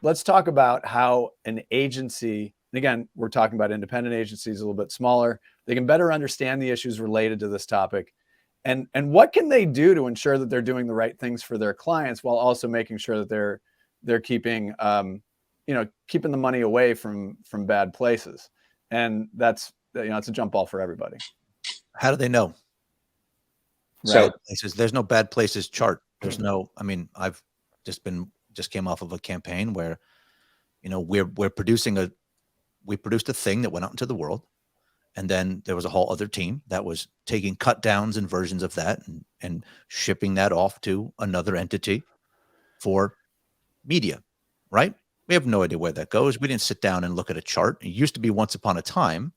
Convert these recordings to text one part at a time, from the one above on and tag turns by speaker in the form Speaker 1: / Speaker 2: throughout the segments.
Speaker 1: let's talk about how an agency, and again, we're talking about independent agencies, a little bit smaller, they can better understand the issues related to this topic. And what can they do to ensure that they're doing the right things for their clients while also making sure that they're keeping keeping the money away from bad places? And that's, it's a jump ball for everybody.
Speaker 2: How do they know?
Speaker 3: So
Speaker 2: There's no bad places chart. There's no, I mean, I've just came off of a campaign where, we produced a thing that went out into the world. And then there was a whole other team that was taking cut downs and versions of that and shipping that off to another entity for media, right? We have no idea where that goes. We didn't sit down and look at a chart. It used to be once upon a time,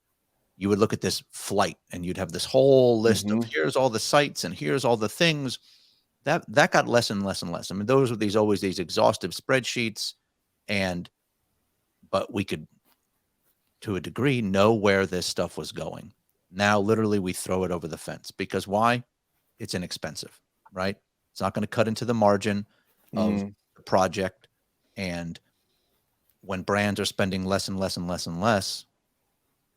Speaker 2: you would look at this flight and you'd have this whole list of here's all the sites and here's all the things. That got less and less and less. I mean, those were always these exhaustive spreadsheets, but we could, to a degree, know where this stuff was going. Now, literally, we throw it over the fence because why? It's inexpensive, right? It's not going to cut into the margin of the project. And when brands are spending less and less and less and less,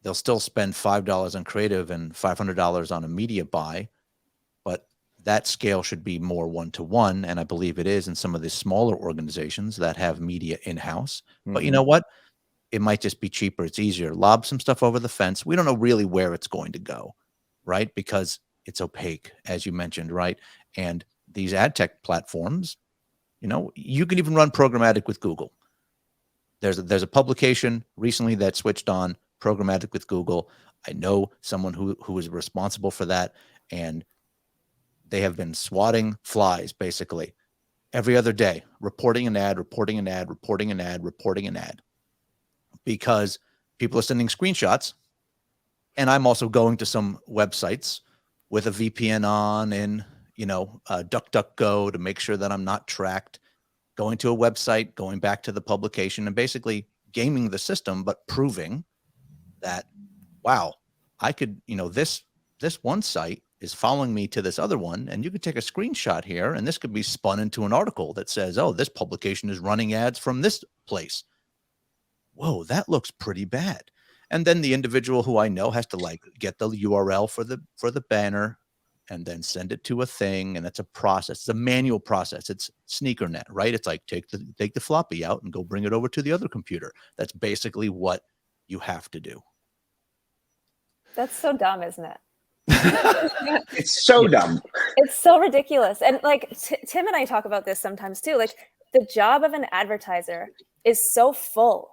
Speaker 2: they'll still spend $5 on creative and $500 on a media buy, but that scale should be more one-to-one. And I believe it is in some of the smaller organizations that have media in-house. But you know what? It might just be cheaper. It's easier. Lob some stuff over the fence. We don't know really where it's going to go, right? Because it's opaque, as you mentioned, right? And these ad tech platforms, you can even run programmatic with Google. There's a publication recently that switched on programmatic with Google. I know someone who is responsible for that, and they have been swatting flies basically every other day, reporting an ad, reporting an ad, reporting an ad, reporting an ad. Because people are sending screenshots, and I'm also going to some websites with a VPN on and, DuckDuckGo to make sure that I'm not tracked, going to a website, going back to the publication, and basically gaming the system, but proving that, wow, I could, this one site is following me to this other one, and you could take a screenshot here, and this could be spun into an article that says, oh, this publication is running ads from this place. Whoa, that looks pretty bad. And then the individual who I know has to get the URL for the banner and then send it to a thing. And it's a process. It's a manual process. It's SneakerNet, right? It's like take the floppy out and go bring it over to the other computer. That's basically what you have to do.
Speaker 4: That's so dumb, isn't it?
Speaker 3: It's so dumb.
Speaker 4: It's so ridiculous. And Tim and I talk about this sometimes too. The job of an advertiser is so full.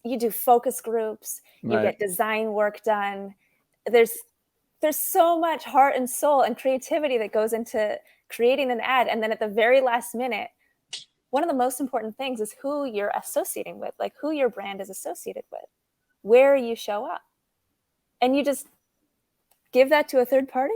Speaker 4: You do focus groups, you get design work done. There's so much heart and soul and creativity that goes into creating an ad. And then at the very last minute, one of the most important things is who you're associating with, who your brand is associated with, where you show up. And you just give that to a third party?